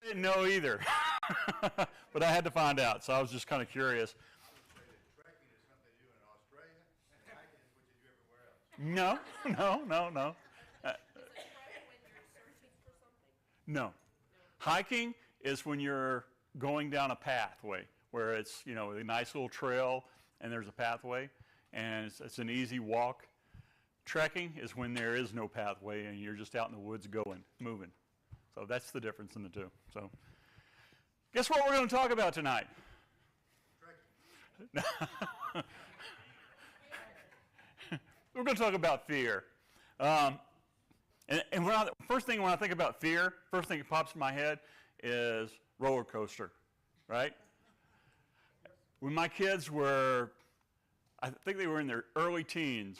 didn't know either, but I had to find out, so I was just kind of curious. Trekking is something you do in Australia, and hiking is what you do everywhere else. No. Is a trek when you're searching for something? No. Hiking is when you're going down a pathway where it's, a nice little trail and there's a pathway and it's an easy walk. Trekking is when there is no pathway and you're just out in the woods moving. So that's the difference in the two. So guess what we're going to talk about tonight? Trekking. We're going to talk about fear. First thing when I think about fear, first thing that pops in my head is roller coaster, right? When my kids were, I think they were in their early teens,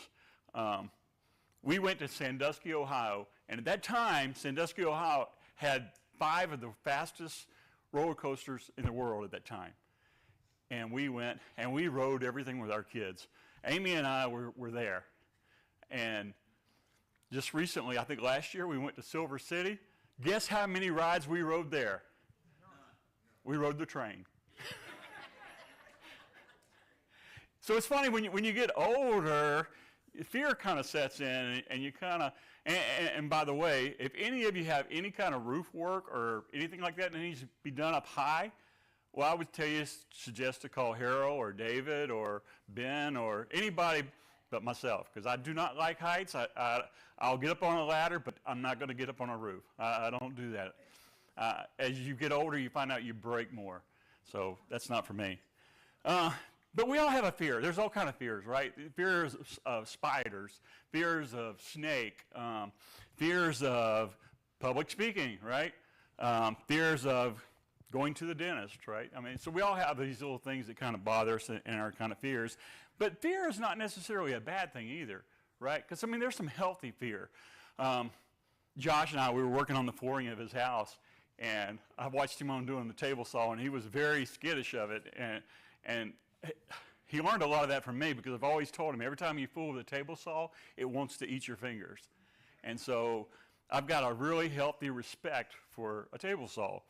we went to Sandusky, Ohio, and at that time, Sandusky, Ohio had 5 of the fastest roller coasters in the world at that time. And we went and we rode everything with our kids. Amy and I were there. And just recently, I think last year, we went to Silver City. Guess how many rides we rode there? We rode the train. So it's funny, when you get older, fear kind of sets in, and you kind of, and by the way, if any of you have any kind of roof work or anything like that needs to be done up high, well, I would suggest to call Harold or David or Ben or anybody but myself, because I do not like heights. I'll get up on a ladder, but I'm not going to get up on a roof. I don't do that. As you get older, you find out you break more. So that's not for me. But we all have a fear. There's all kind of fears, right? Fears of spiders, fears of snake, fears of public speaking, right? Fears of going to the dentist, right? I mean, so we all have these little things that kind of bother us and are kind of fears. But fear is not necessarily a bad thing either, right? Because, I mean, there's some healthy fear. Josh and I, we were working on the flooring of his house, and I watched him on doing the table saw, and he was very skittish of it. And he learned a lot of that from me, because I've always told him, every time you fool with a table saw, it wants to eat your fingers. And so I've got a really healthy respect for a table saw.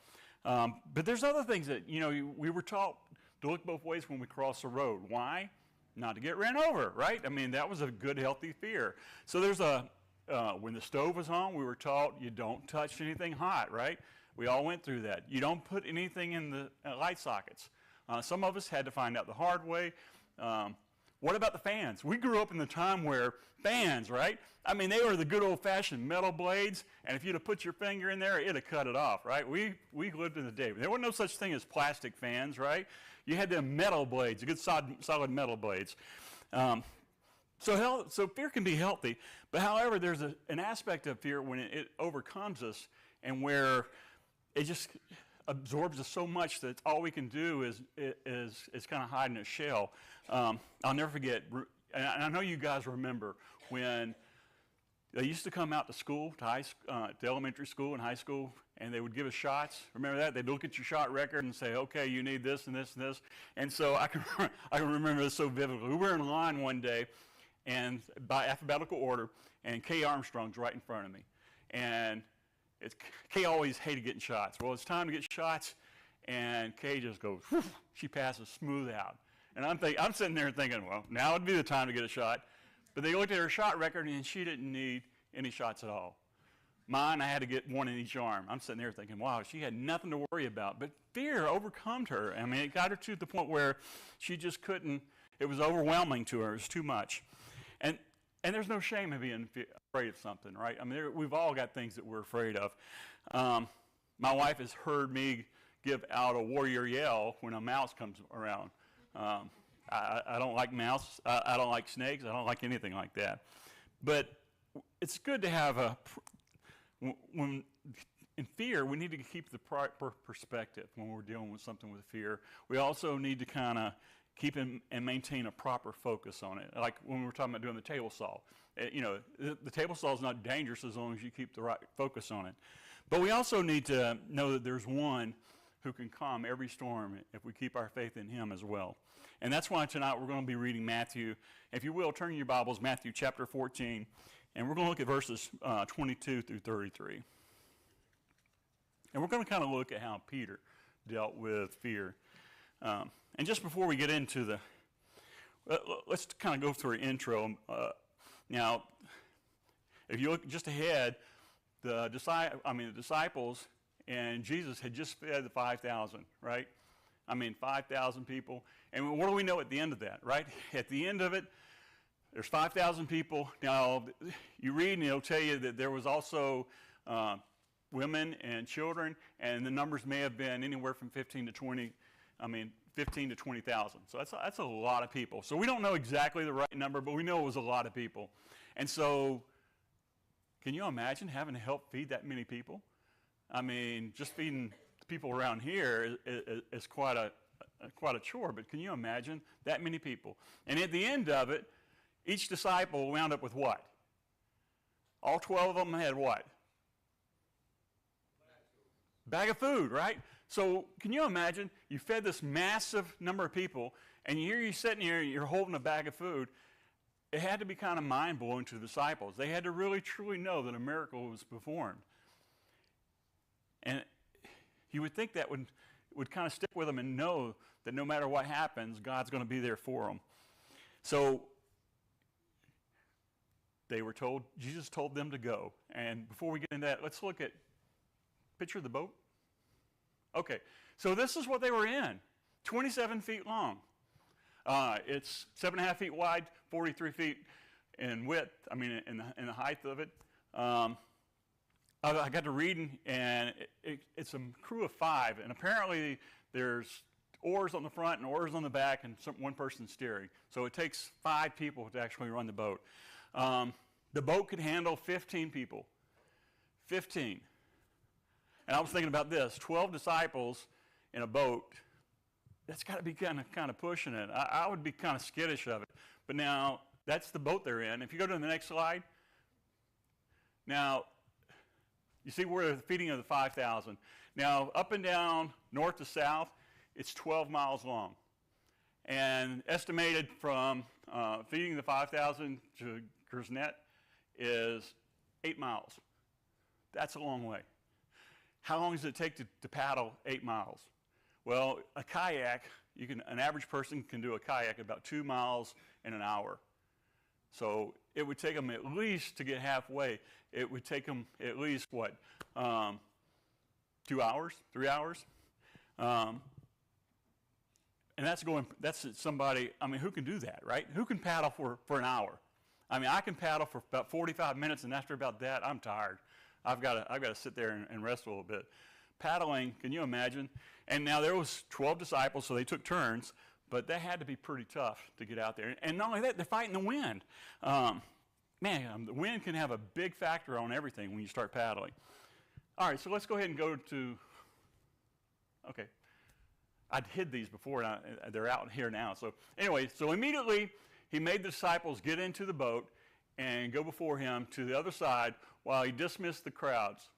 But there's other things that, we were taught to look both ways when we cross the road. Why? Not to get ran over, right? I mean, that was a good, healthy fear. So there's when the stove was on, we were taught you don't touch anything hot, right? We all went through that. You don't put anything in the light sockets. Some of us had to find out the hard way. What about the fans? We grew up in the time where fans, right? I mean, they were the good old-fashioned metal blades, and if you'd have put your finger in there, it'd have cut it off, right? We lived in the day. There wasn't no such thing as plastic fans, right? You had them metal blades, good solid metal blades. So fear can be healthy, but however, there's an aspect of fear when it overcomes us, and where it just absorbs us so much that all we can do is kind of hide in a shell. I'll never forget, and I know you guys remember when they used to come out to school, to elementary school and high school, and they would give us shots. Remember that? They'd look at your shot record and say, okay, you need this and this and this. And so I can remember this so vividly. We were in line one day, and by alphabetical order, and Kay Armstrong's right in front of me. And Kay always hated getting shots. Well, it's time to get shots, and Kay just goes, whew, she passes smooth out. And I'm sitting there thinking, well, now would be the time to get a shot. But they looked at her shot record, and she didn't need any shots at all. Mine, I had to get one in each arm. I'm sitting there thinking, wow, she had nothing to worry about. But fear overcome her. I mean, it got her to the point where she just couldn't, it was overwhelming to her. It was too much. And there's no shame in being afraid of something, right? I mean, we've all got things that we're afraid of. My wife has heard me give out a warrior yell when a mouse comes around. I don't like mouse. I don't like snakes. I don't like anything like that. But it's good to have when in fear, we need to keep the proper perspective when we're dealing with something with fear. We also need to kind of keep and maintain a proper focus on it. Like when we were talking about doing the table saw. The table saw is not dangerous as long as you keep the right focus on it. But we also need to know that there's one who can calm every storm if we keep our faith in him as well. And that's why tonight we're going to be reading Matthew. If you will, turn your Bibles, Matthew chapter 14, and we're going to look at verses 22 through 33. And we're going to kind of look at how Peter dealt with fear. And just before we get into let's kind of go through an intro. Now, if you look just ahead, the disciples and Jesus had just fed the 5,000, right? 5,000 people. And what do we know at the end of that, right? At the end of it, there's 5,000 people. Now, you read and it'll tell you that there was also women and children, and the numbers may have been anywhere from 15 to 20,000. So that's a lot of people. So we don't know exactly the right number, but we know it was a lot of people. And so, can you imagine having to help feed that many people? Just feeding people around here is quite a chore, but can you imagine that many people? And at the end of it, each disciple wound up with what? All 12 of them had what? Bag of food, right? So can you imagine, you fed this massive number of people, and here you're sitting here, you're holding a bag of food. It had to be kind of mind-blowing to the disciples. They had to really, truly know that a miracle was performed. And you would think that would kind of stick with them and know that no matter what happens, God's going to be there for them. So they were told, Jesus told them to go. And before we get into that, let's look at, picture the boat. Okay, so this is what they were in, 27 feet long. It's 7.5 feet wide, 43 feet in width, in the height of it. I got to reading, and it's a crew of 5, and apparently there's oars on the front and oars on the back, and one person steering. So it takes 5 people to actually run the boat. The boat could handle 15 people. 15. And I was thinking about this, 12 disciples in a boat, that's got to be kind of pushing it. I would be kind of skittish of it. But now, that's the boat they're in. If you go to the next slide, now, you see we're at the feeding of the 5,000. Now, up and down, north to south, it's 12 miles long. And estimated from feeding the 5,000 to Gersnet is 8 miles. That's a long way. How long does it take to paddle 8 miles? Well, a kayak, an average person can do a kayak about 2 miles in an hour. So it would take them at least, to get halfway, it would take them at least, 2 hours, 3 hours? And that's somebody, who can do that, right? Who can paddle for an hour? I can paddle for about 45 minutes, and after about that, I'm tired. I've got to sit there and rest a little bit. Paddling, can you imagine? And now there was 12 disciples, so they took turns, but that had to be pretty tough to get out there. And not only that, they're fighting the wind. The wind can have a big factor on everything when you start paddling. All right, so let's go ahead and go to, okay. I'd hid these before, and they're out here now. So anyway, so immediately he made the disciples get into the boat and go before him to the other side while he dismissed the crowds.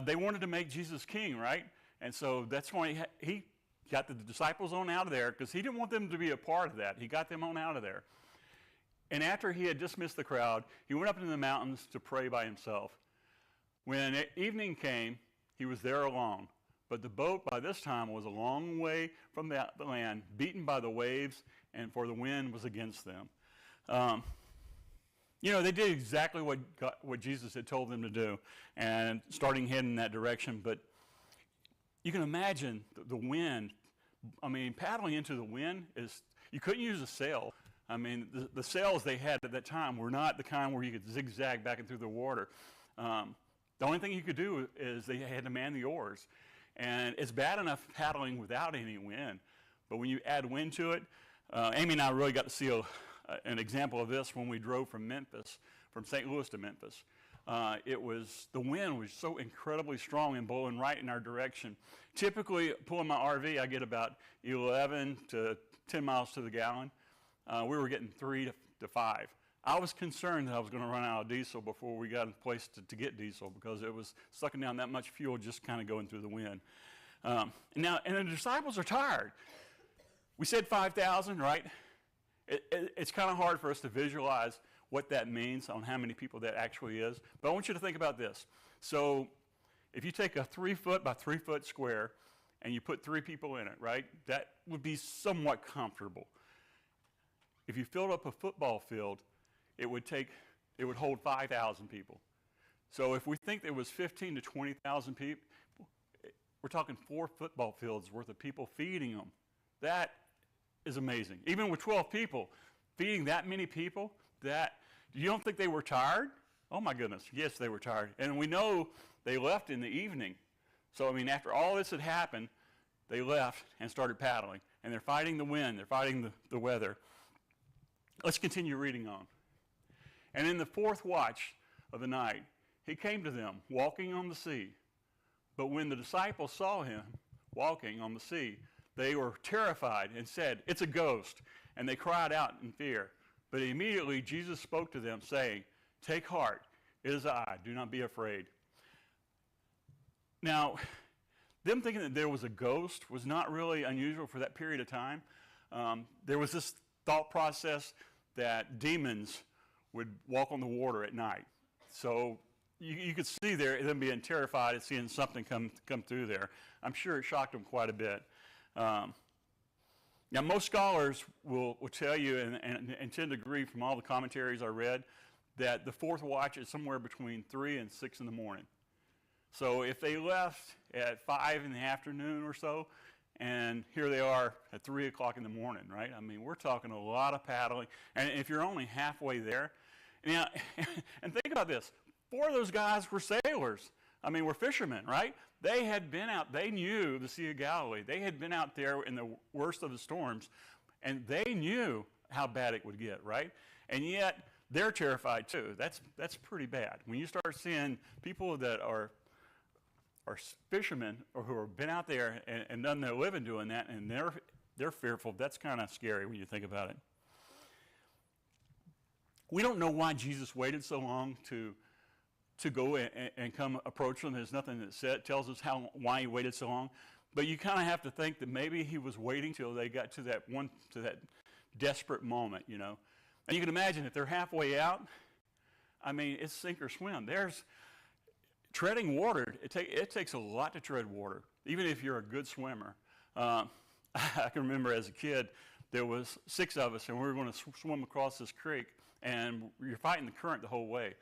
They wanted to make Jesus king, right? And so that's why he got the disciples on out of there, because he didn't want them to be a part of that. He got them on out of there. And after he had dismissed the crowd, he went up into the mountains to pray by himself. When evening came, he was there alone. But the boat by this time was a long way from the land, beaten by the waves, and for the wind was against them. They did exactly what Jesus had told them to do, and starting heading in that direction. But you can imagine the wind. Paddling into the wind you couldn't use a sail. The sails they had at that time were not the kind where you could zigzag back and through the water. The only thing you could do is they had to man the oars. And it's bad enough paddling without any wind, but when you add wind to it, Amy and I really got to see an example of this when we drove from St. Louis to Memphis. The wind was so incredibly strong and blowing right in our direction. Typically, pulling my RV, I get about 11 to 10 miles to the gallon. We were getting 3 to 5. I was concerned that I was going to run out of diesel before we got in place to get diesel, because it was sucking down that much fuel just kind of going through the wind. And the disciples are tired. We said 5,000, right? It's kind of hard for us to visualize what that means on how many people that actually is. But I want you to think about this. So if you take a 3 foot by 3 foot square and you put 3 people in it, right, that would be somewhat comfortable. If you filled up a football field, it would hold 5,000 people. So if we think there was 15 to 20,000 people, we're talking 4 football fields worth of people feeding them. That is amazing. Even with 12 people, feeding that many people, you don't think they were tired? Oh my goodness, yes, they were tired. And we know they left in the evening. So, I mean, after all this had happened, they left and started paddling. And they're fighting the wind, they're fighting the weather. Let's continue reading on. And in the 4th watch of the night, he came to them, walking on the sea. But when the disciples saw him walking on the sea, they were terrified and said, "It's a ghost." And they cried out in fear. But immediately Jesus spoke to them, saying, "Take heart, it is I, do not be afraid." Now, them thinking that there was a ghost was not really unusual for that period of time. There was this thought process that demons would walk on the water at night. So you could see them being terrified at seeing something come through there. I'm sure it shocked them quite a bit. Now, most scholars will tell you, and tend to agree from all the commentaries I read, that the 4th watch is somewhere between 3 and 6 in the morning. So if they left at 5 in the afternoon or so, and here they are at 3 o'clock in the morning, right? I mean, we're talking a lot of paddling. And if you're only halfway there, now, and think about this, 4 of those guys were sailors. I mean, we're fishermen, right? They had been out, they knew the Sea of Galilee. They had been out there in the worst of the storms, and they knew how bad it would get, right? And yet, they're terrified too. That's pretty bad. When you start seeing people that are fishermen or who have been out there and done their living doing that, and they're fearful, that's kind of scary when you think about it. We don't know why Jesus waited so long to go and come approach them. There's nothing that tells us why he waited so long. But you kind of have to think that maybe he was waiting till they got to that desperate moment, you know. And you can imagine if they're halfway out, I mean, it's sink or swim. There's treading water. It takes a lot to tread water, even if you're a good swimmer. I can remember as a kid, there was 6 of us, and we were going to swim across this creek, and you're fighting the current the whole way.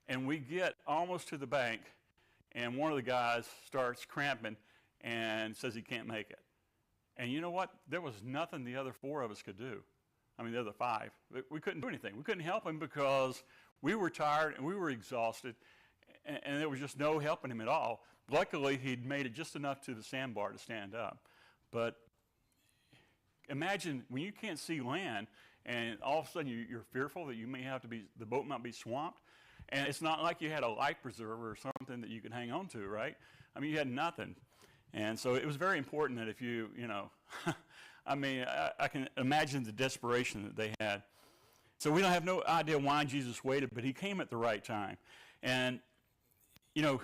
And we get almost to the bank, and one of the guys starts cramping and says he can't make it. And you know what? There was nothing the other 4 of us could do. I mean, the other 5. We couldn't do anything. We couldn't help him because we were tired and we were exhausted, and there was just no helping him at all. Luckily, he'd made it just enough to the sandbar to stand up. But imagine when you can't see land, and all of a sudden you're fearful that the boat might be swamped. And it's not like you had a life preserver or something that you could hang on to, right? I mean, you had nothing. And so it was very important that if you know, I mean, I can imagine the desperation that they had. So we don't have no idea why Jesus waited, but he came at the right time. And, you know,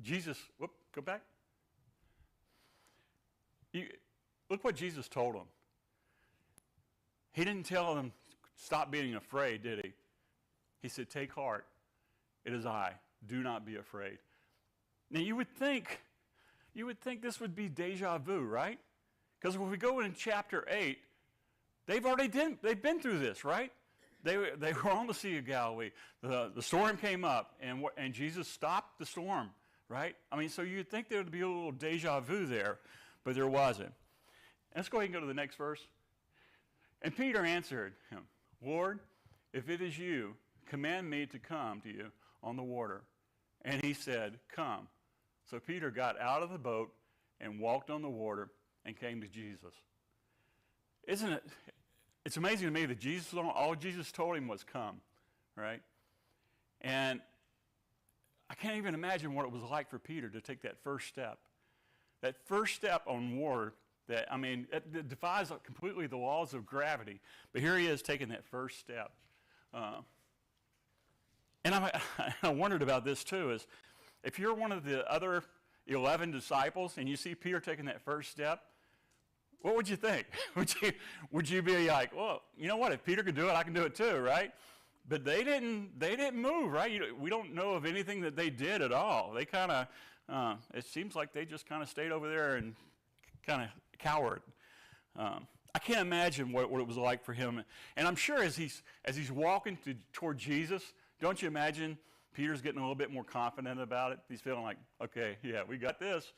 Jesus, go back. Look what Jesus told them. He didn't tell them, stop being afraid, did he? He said, take heart. It is I. Do not be afraid. Now, you would think this would be deja vu, right? Because if we go in chapter 8, they've been through this, right? They were on the Sea of Galilee. The storm came up, and Jesus stopped the storm, right? I mean, so you'd think there would be a little deja vu there, but there wasn't. Let's go ahead and go to the next verse. And Peter answered him, Lord, if it is you, command me to come to you on the water. And he said, come. So Peter got out of the boat and walked on the water and came to Jesus. Isn't it? It's amazing to me that all Jesus told him was come, right? And I can't even imagine what it was like for Peter to take that first step. That first step on water that, I mean, it defies completely the laws of gravity. But here he is taking that first step. And I wondered about this too, is if you're one of the other 11 disciples and you see Peter taking that first step, what would you think? Would you be like, well, you know what, if Peter could do it, I can do it too, right? But they didn't move, right? We don't know of anything that they did at all. They kind of, it seems like they just kind of stayed over there and kind of cowered. I can't imagine what it was like for him. And I'm sure as he's walking toward Jesus, don't you imagine Peter's getting a little bit more confident about it? He's feeling like, okay, yeah, we got this.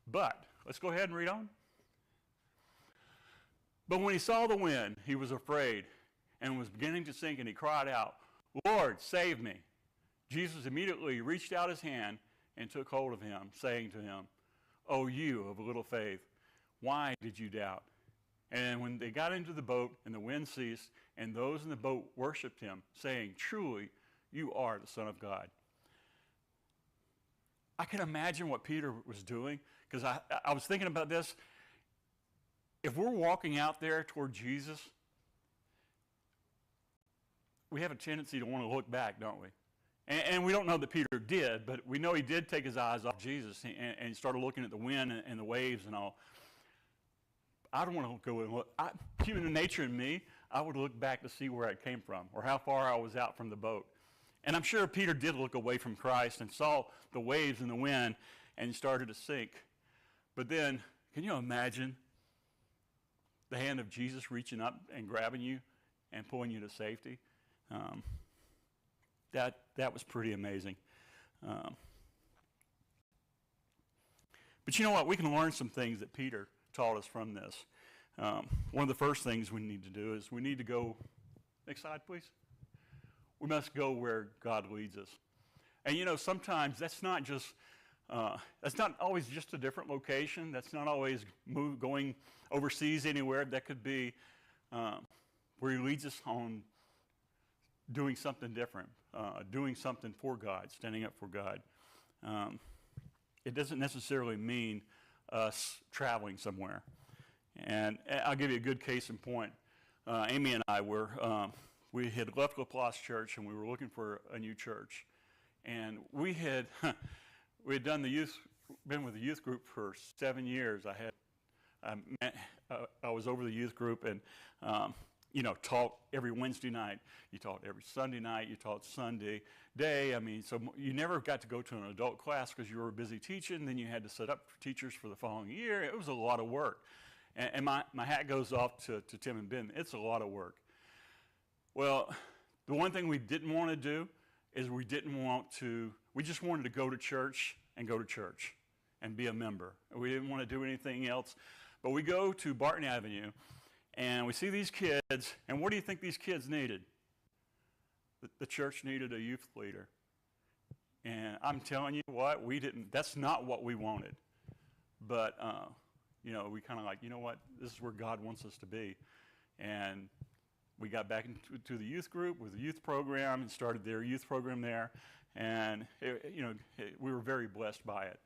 But let's go ahead and read on. But when he saw the wind, he was afraid and was beginning to sink, and he cried out, Lord, save me. Jesus immediately reached out his hand and took hold of him, saying to him, O you of little faith, why did you doubt? And when they got into the boat, and the wind ceased, and those in the boat worshipped him, saying, Truly, you are the Son of God. I can imagine what Peter was doing, because I was thinking about this. If we're walking out there toward Jesus, we have a tendency to want to look back, don't we? And we don't know that Peter did, but we know he did take his eyes off Jesus and started looking at the wind and the waves and all. I don't want to go and look. Human nature in me, I would look back to see where I came from or how far I was out from the boat. And I'm sure Peter did look away from Christ and saw the waves and the wind and started to sink. But then, can you imagine the hand of Jesus reaching up and grabbing you and pulling you to safety? That was pretty amazing. But you know what? We can learn some things that Peter taught us from this. One of the first things we need to do is we need to go, next slide please. We must go where God leads us. And you know, sometimes that's not always just a different location. That's not always going overseas anywhere. That could be where he leads us on doing something different, doing something for God, standing up for God. It doesn't necessarily mean us traveling somewhere. And I'll give you a good case in point. Amy and I we had left LaPlace Church and we were looking for a new church. And we had been with the youth group for 7 years. I was over the youth group and taught every Wednesday night. You taught every Sunday night. You taught Sunday day. I mean, so you never got to go to an adult class because you were busy teaching. Then you had to set up for teachers for the following year. It was a lot of work. And my hat goes off to Tim and Ben. It's a lot of work. Well, the one thing we didn't want to do is we just wanted to go to church and be a member. We didn't want to do anything else. But we go to Barton Avenue, and we see these kids, and what do you think these kids needed? The church needed a youth leader. And I'm telling you what, that's not what we wanted. But, we kind of like, you know what, this is where God wants us to be. And we got back into the youth group with the youth program and started their youth program there. And, we were very blessed by it.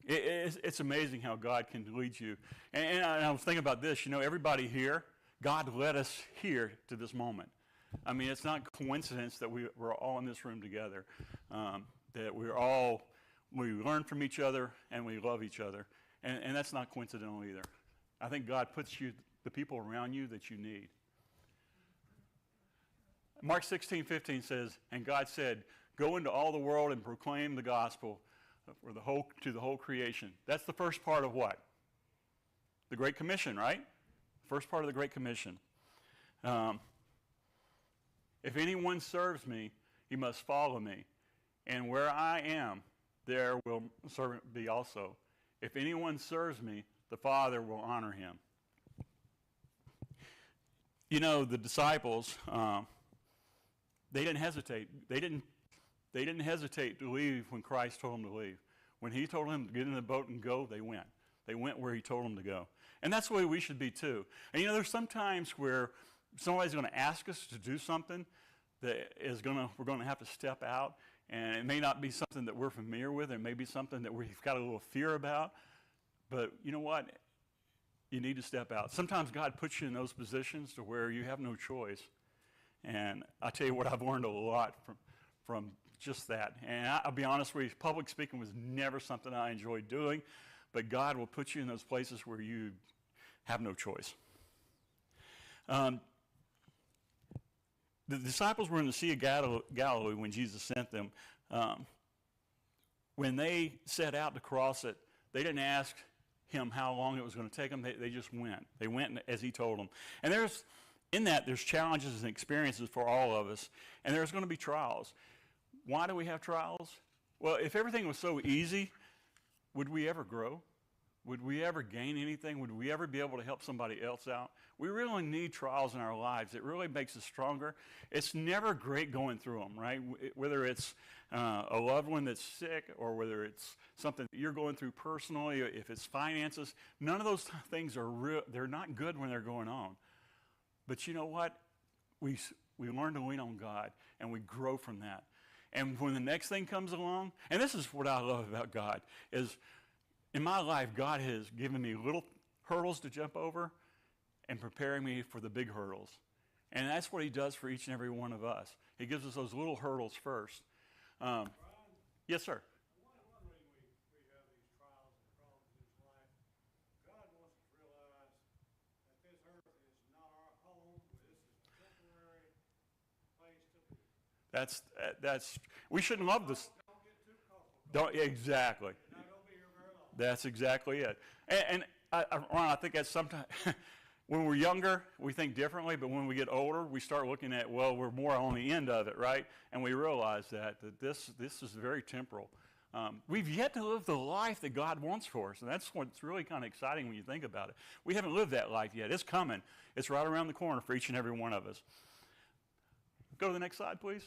It's amazing how God can lead you. And I was thinking about this, everybody here, God led us here to this moment. I mean, it's not coincidence that we're all in this room together, that we learn from each other and we love each other. And that's not coincidental either. I think God puts the people around you that you need. Mark 16:15 says, and God said, go into all the world and proclaim the gospel to the whole creation. That's the first part of what? The Great Commission, right? First part of the Great Commission. If anyone serves me, he must follow me. And where I am, there will servant be also. If anyone serves me, the Father will honor him. The disciples, they didn't hesitate. They didn't hesitate to leave when Christ told them to leave. When he told them to get in the boat and go, they went. They went where he told them to go. And that's the way we should be too. And there's some times where somebody's going to ask us to do something that we're going to have to step out. And it may not be something that we're familiar with. It may be something that we've got a little fear about. But you know what? You need to step out. Sometimes God puts you in those positions to where you have no choice. And I tell you what, I've learned a lot from just that. And I'll be honest with you, public speaking was never something I enjoyed doing. But God will put you in those places where you have no choice. The disciples were in the Sea of Galilee when Jesus sent them. When they set out to cross it, they didn't ask him how long it was going to take them. They just went. They went as he told them. And there's challenges and experiences for all of us, and there's going to be trials. Why do we have trials? Well, if everything was so easy, would we ever grow? Would we ever gain anything? Would we ever be able to help somebody else out? We really need trials in our lives. It really makes us stronger. It's never great going through them, right? Whether it's a loved one that's sick or whether it's something that you're going through personally, if it's finances, none of those things are real. They're not good when they're going on. But you know what? We learn to lean on God, and we grow from that. And when the next thing comes along, and this is what I love about God, is in my life, God has given me little hurdles to jump over and preparing me for the big hurdles. And that's what he does for each and every one of us. He gives us those little hurdles first. Brian, Yes, sir. one reason we have these trials and problems in this life, God wants us to realize that this earth is not our home, but this is a temporary place to be. That's we shouldn't love this. Don't get too comfortable. Exactly. You're not going to be here very long. That's exactly it. And Ron, I think that's sometimes, when we're younger, we think differently, but when we get older, we start looking at, well, we're more on the end of it, right? And we realize that this is very temporal. We've yet to live the life that God wants for us, and that's what's really kind of exciting when you think about it. We haven't lived that life yet. It's coming. It's right around the corner for each and every one of us. Go to the next slide, please.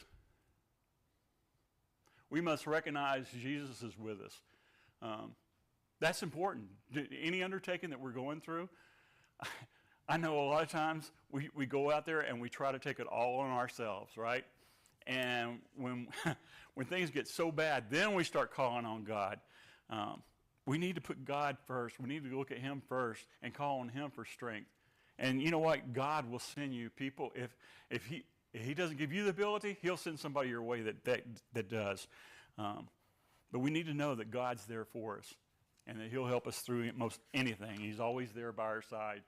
We must recognize Jesus is with us. That's important. Any undertaking that we're going through, I know a lot of times we go out there and we try to take it all on ourselves, right? And when things get so bad, then we start calling on God. We need to put God first. We need to look at him first and call on him for strength. And you know what? God will send you people. If he doesn't give you the ability, he'll send somebody your way that does. But we need to know that God's there for us and that he'll help us through most anything. He's always there by our side.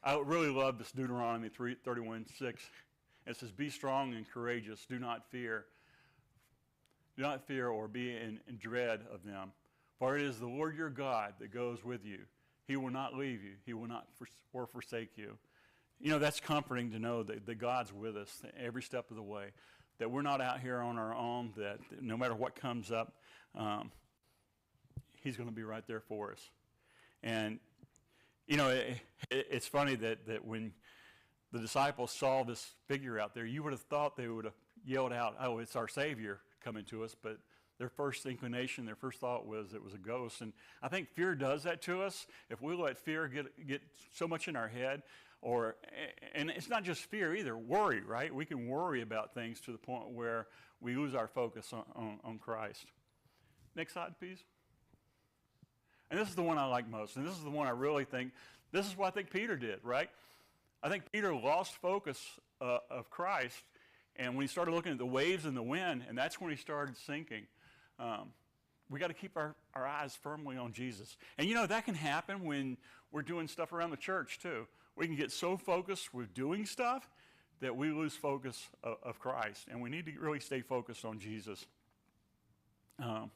I really love this Deuteronomy 31:6. It says, "Be strong and courageous. Do not fear. Do not fear or be in dread of them. For it is the Lord your God that goes with you. He will not leave you. He will not forsake you." You know, that's comforting to know that God's with us every step of the way, that we're not out here on our own, that no matter what comes up, he's going to be right there for us. And, you know, it's funny that when the disciples saw this figure out there, you would have thought they would have yelled out, "Oh, it's our Savior coming to us," but their first inclination, their first thought was it was a ghost. And I think fear does that to us. If we let fear get so much in our head, and it's not just fear either, worry, right? We can worry about things to the point where we lose our focus on Christ. Next slide, please. And this is the one I like most, and this is the one I really think, this is what I think Peter did, right? I think Peter lost focus of Christ, and when he started looking at the waves and the wind, and that's when he started sinking. We got to keep our eyes firmly on Jesus. And you know, that can happen when we're doing stuff around the church too. We can get so focused with doing stuff that we lose focus of Christ, and we need to really stay focused on Jesus. You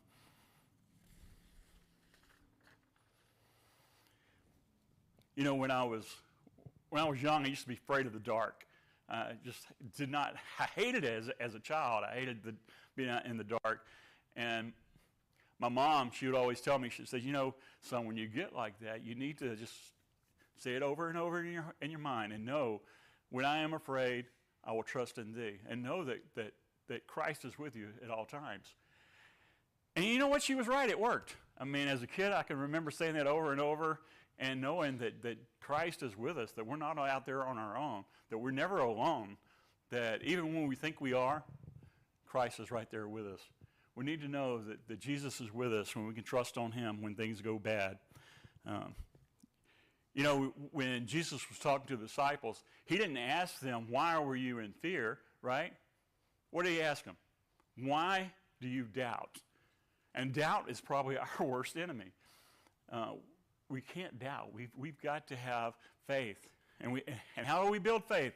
know, when I was young, I used to be afraid of the dark. I hated it as a child. I hated being out in the dark. And my mom, she would always tell me, she said, "You know, son, when you get like that, you need to just say it over and over in your mind and know, when I am afraid, I will trust in thee." And know that Christ is with you at all times. And you know what? She was right. It worked. I mean, as a kid, I can remember saying that over and over and knowing that Christ is with us, that we're not out there on our own, that we're never alone, that even when we think we are, Christ is right there with us. We need to know that Jesus is with us when we can trust on him when things go bad. You know, when Jesus was talking to the disciples, he didn't ask them, "Why were you in fear?" Right? What did he ask them? "Why do you doubt?" And doubt is probably our worst enemy. We can't doubt. We've got to have Faith. And how do we build faith?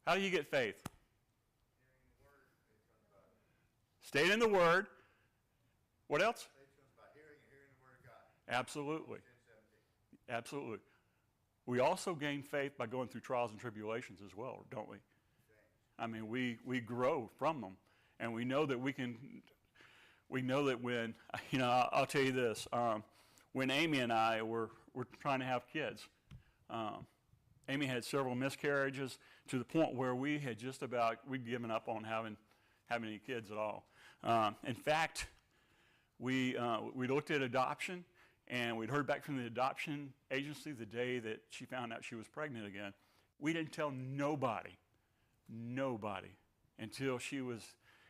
How do you get faith? Staying in the Word. What else? Faith comes by hearing and hearing the Word of God. Absolutely. 10:17. Absolutely. We also gain faith by going through trials and tribulations as well, don't we? I mean, we grow from them. And we know that we know that when, I'll tell you this, when Amy and I were trying to have kids, Amy had several miscarriages to the point where we'd given up on having any kids at all. In fact, we looked at adoption, and we'd heard back from the adoption agency the day that she found out she was pregnant again. We didn't tell nobody, until she was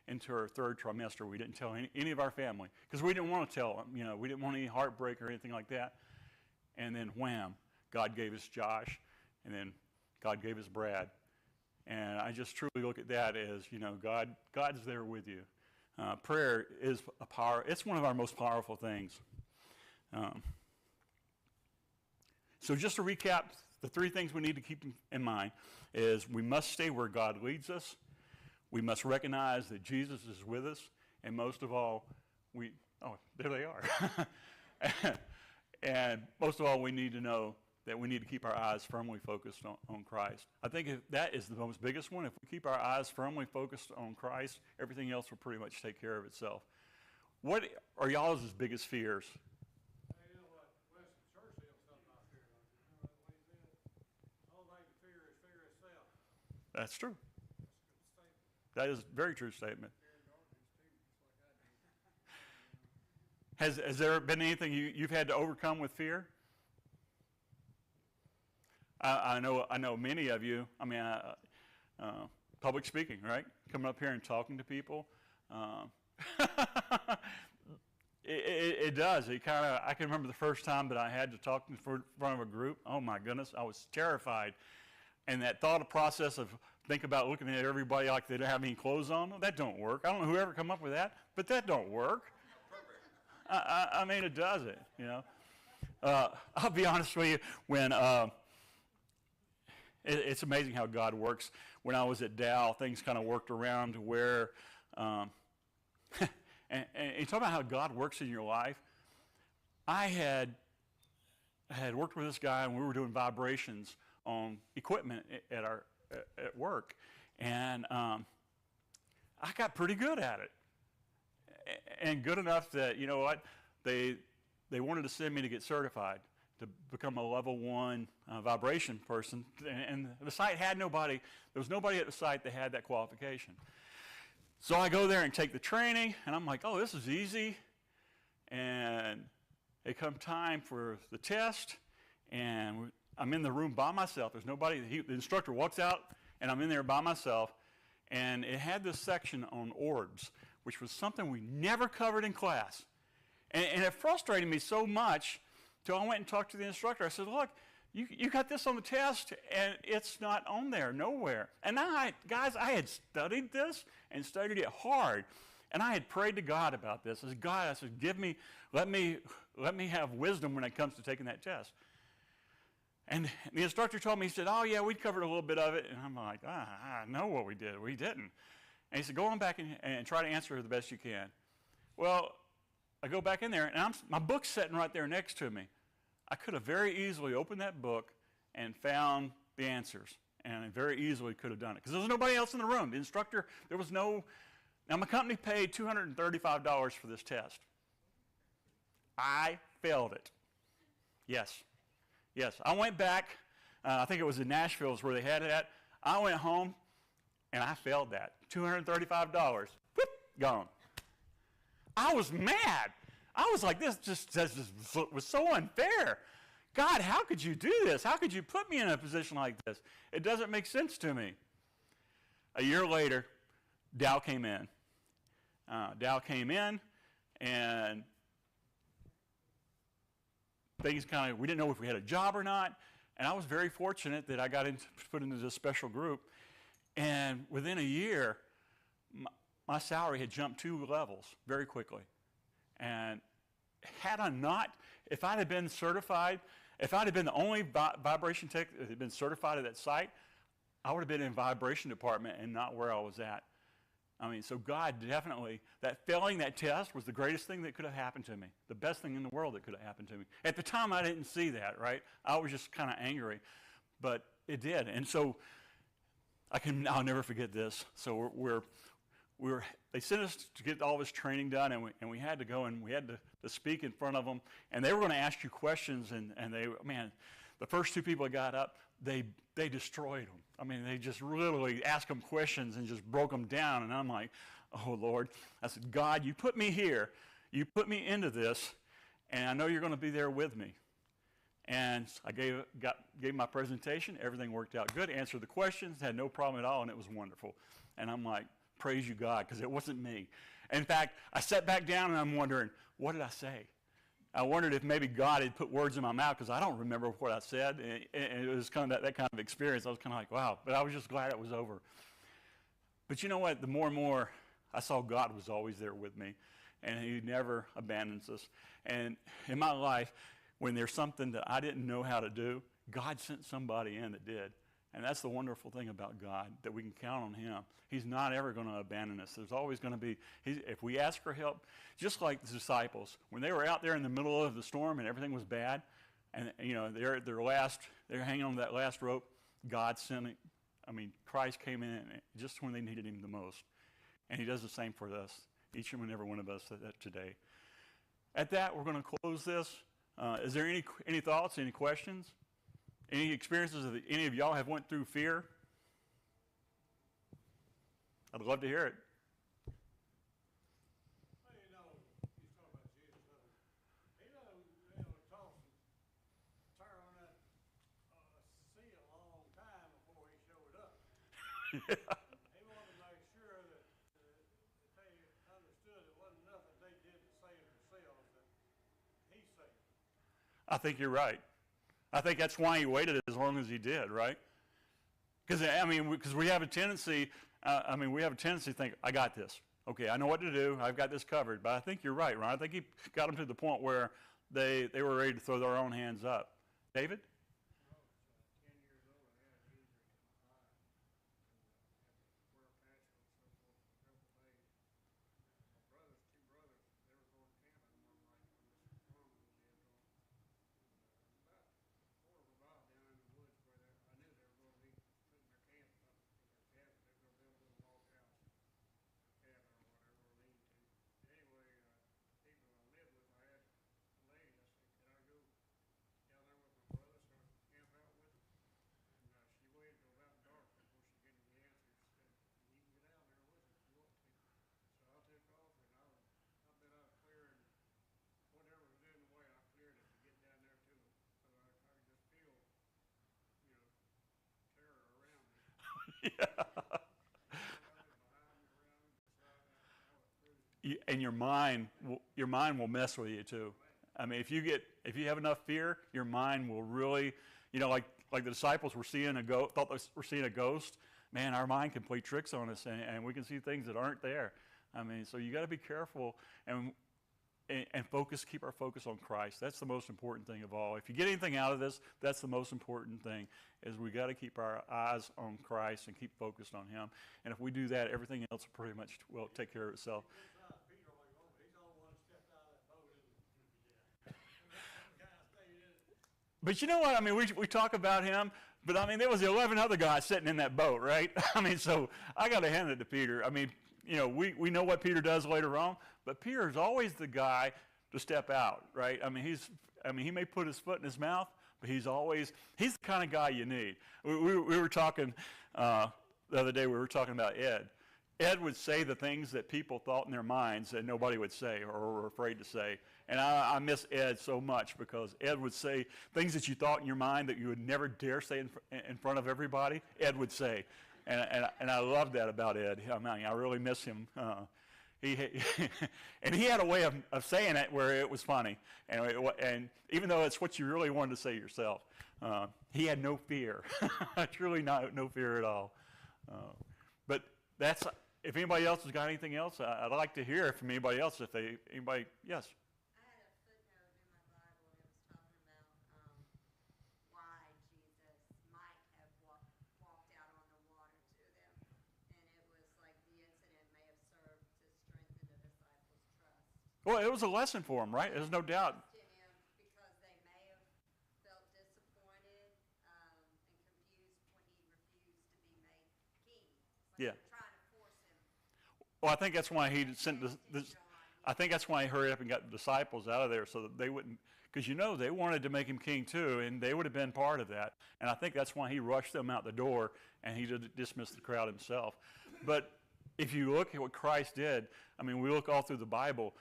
into her third trimester. We didn't tell any of our family because we didn't want to tell them. We didn't want any heartbreak or anything like that. And then wham, God gave us Josh, and then God gave us Brad. And I just truly look at that as, God's there with you. Prayer is it's one of our most powerful things. So just to recap, the three things we need to keep in mind is we must stay where God leads us. We must recognize that Jesus is with us. And most of all, there they are. And most of all, we need to know that we need to keep our eyes firmly focused on Christ. I think that is the most biggest one. If we keep our eyes firmly focused on Christ, everything else will pretty much take care of itself. What are y'all's biggest fears? Hey, you know what Winston Churchill said about fear? You know what he said? All they can fear is fear itself. That's true. That's a good statement. That is a very true statement. Fear darkness too, just like I do. Has there been anything you've had to overcome with fear? I know many of you. I mean, public speaking, right? Coming up here and talking to people. It does. I can remember the first time that I had to talk in front of a group. Oh my goodness, I was terrified. And that thought process of think about looking at everybody like they don't have any clothes on, that don't work. I don't know whoever come up with that, but that don't work. I mean, it doesn't, I'll be honest with you, when it's amazing how God works. When I was at Dow, things kind of worked around to where, and you talk about how God works in your life. I had worked with this guy, and we were doing vibrations on equipment at work, and I got pretty good at it, and good enough that they wanted to send me to get certified to become a level 1 vibration person, and the site had nobody. There was nobody at the site that had that qualification. So I go there and take the training, and I'm like, oh, this is easy. And it come time for the test, and I'm in the room by myself. There's nobody. The instructor walks out, and I'm in there by myself. And it had this section on orbs, which was something we never covered in class. And it frustrated me so much till I went and talked to the instructor. I said, look, you got this on the test, and it's not on there, nowhere. And I had studied this and studied it hard. And I had prayed to God about this. I said, God, let me have wisdom when it comes to taking that test. And the instructor told me, he said, oh, yeah, we covered a little bit of it. And I'm like, I know what we did. We didn't. And he said, go on back and try to answer it the best you can. Well, I go back in there, and my book's sitting right there next to me. I could have very easily opened that book and found the answers. And I very easily could have done it. Because there was nobody else in the room. The instructor, there was no... Now, my company paid $235 for this test. I failed it. Yes. I went back. I think it was in Nashville is where they had it at. I went home, and I failed that. $235. Whoop, gone. I was mad. I was like, this was so unfair. God, how could you do this? How could you put me in a position like this? It doesn't make sense to me. A year later, Dow came in. And things we didn't know if we had a job or not. And I was very fortunate that I got put into this special group. And within a year, my salary had jumped 2 levels very quickly. And if I'd have been certified If I'd have been the only vibration tech that had been certified at that site, I would have been in vibration department and not where I was at. I mean, so God definitely, that failing that test was the greatest thing that could have happened to me, the best thing in the world that could have happened to me. At the time, I didn't see that, right? I was just kind of angry, but it did. And so I'll never forget this. So they sent us to get all this training done, and we had to go and we had to speak in front of them, and they were going to ask you questions, and the first two people that got up, they destroyed them. I mean, they just literally asked them questions and just broke them down, and I'm like, oh, Lord. I said, God, you put me here. You put me into this, and I know you're going to be there with me. And I gave my presentation. Everything worked out good. Answered the questions. Had no problem at all, and it was wonderful. And I'm like, praise you, God, because it wasn't me. In fact, I sat back down, and I'm wondering, what did I say? I wondered if maybe God had put words in my mouth because I don't remember what I said. And it was kind of that kind of experience. I was kind of like, wow. But I was just glad it was over. But you know what? The more and more I saw God was always there with me. And he never abandons us. And in my life, when there's something that I didn't know how to do, God sent somebody in that did. And that's the wonderful thing about God, that we can count on him. He's not ever going to abandon us. There's always going to be, if we ask for help, just like the disciples, when they were out there in the middle of the storm and everything was bad, and they're hanging on that last rope, God sent it. I mean, Christ came in just when they needed him the most. And he does the same for us, each and every one of us today. At that, we're going to close this. Is there any thoughts, any questions? Any experiences that any of y'all have went through fear? I'd love to hear it. Well, you know, he's talking about Jesus. Toss and turn on that sea a long time before he showed up. Yeah. He wanted to make sure that they understood it wasn't nothing they did to save themselves, that he saved them. I think you're right. I think that's why he waited as long as he did, right? Because we have a tendency, to think, I got this. Okay, I know what to do. I've got this covered. But I think you're right, Ron. I think he got them to the point where they were ready to throw their own hands up. David? I was 10 years old. I had an injury to my eye. And had to wear a patch and so forth for a couple of days. My brothers, two brothers, they were going camping one night on this farm we lived on. About a quarter of a mile down in the woods where I knew they were going to be putting their camp up in their cabin. They were going to build a little log house, cabin or whatever, or lean to. Anyway, people I lived with, I had a lady. I said, "Can I go down there with my brother so I can camp out with them?" And she waited till about dark before she gave me the answer. She said, "You can get down there with us if you want to." So I took off, and I bet I was clearing whatever was in the way. I cleared it to get down there to them. So I could just feel, terror around me. Yeah. Behind me, around me, beside me. I was cruising. And your mind will mess with you too. I mean, if you have enough fear, your mind will really, like the disciples thought they were seeing a ghost. Man, our mind can play tricks on us, and we can see things that aren't there. I mean, so you got to be careful and keep our focus on Christ. That's the most important thing of all. If you get anything out of this, that's the most important thing, is we got to keep our eyes on Christ and keep focused on him. And if we do that, everything else pretty much will take care of itself. Peter, he's the only one that stepped out of that boat, isn't he? That kind of stayed in it. But you know what? I mean, we talk about him, but I mean, there was 11 other guys sitting in that boat, right? I mean, so I got to hand it to Peter. I mean, we know what Peter does later on, but Peter's always the guy to step out, right? I mean, he may put his foot in his mouth, but he's the kind of guy you need. We were talking the other day. We were talking about Ed. Ed would say the things that people thought in their minds that nobody would say or were afraid to say. And I miss Ed so much, because Ed would say things that you thought in your mind that you would never dare say in front of everybody. Ed would say, and I love that about Ed. I mean, I really miss him. And he had a way of saying it where it was funny, and even though it's what you really wanted to say yourself, he had no fear. Truly no fear at all. But that's. If anybody else has got anything else, I'd like to hear from anybody else. Anybody, yes. I had a footnote in my Bible, and it was talking about Well, it was a lesson for them, right? There's no doubt. To him because they may have felt disappointed and confused when he refused to be made king. It's like Yeah. they're trying to force him. Well, I think that's why he sent I think that's why he hurried up and got the disciples out of there so that they wouldn't, because they wanted to make him king too, and they would have been part of that. And I think that's why he rushed them out the door and he dismissed the crowd himself. But if you look at what Christ did, I mean, we look all through the Bible.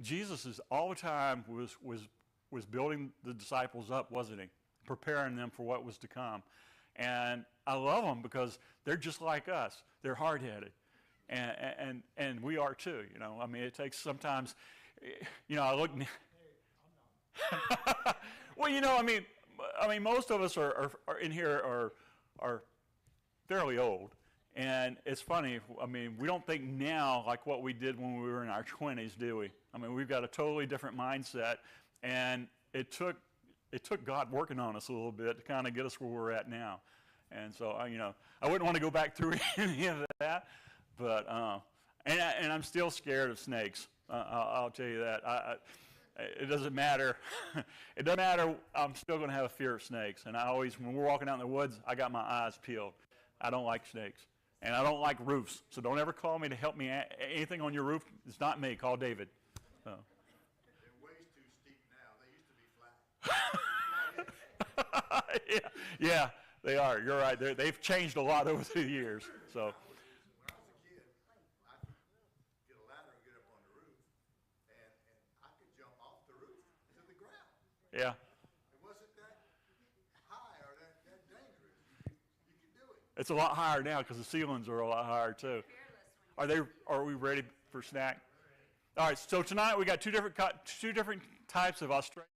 Jesus is all the time was building the disciples up, wasn't he? Preparing them for what was to come. And I love them because they're just like us. They're hard-headed. And we are too, I mean, it takes sometimes, I look. Well, I mean, most of us are in here are fairly old, and it's funny. I mean, we don't think now like what we did when we were in our 20s, do we? I mean, we've got a totally different mindset, and it took God working on us a little bit to kind of get us where we're at now. And so, I wouldn't want to go back through any of that. But and I'm still scared of snakes. I'll tell you that. It doesn't matter. It doesn't matter. I'm still going to have a fear of snakes. And when we're walking out in the woods, I got my eyes peeled. I don't like snakes, and I don't like roofs. So don't ever call me to help me. Anything on your roof, it's not me. Call David. So. They're way too steep now. They used to be flat. Yeah, they are. You're right. They've changed a lot over the years. So. Yeah. It wasn't that high or that dangerous. You could do it. It's a lot higher now because the ceilings are a lot higher too. Are we ready for snack? All right. So tonight we got two different types of Australian.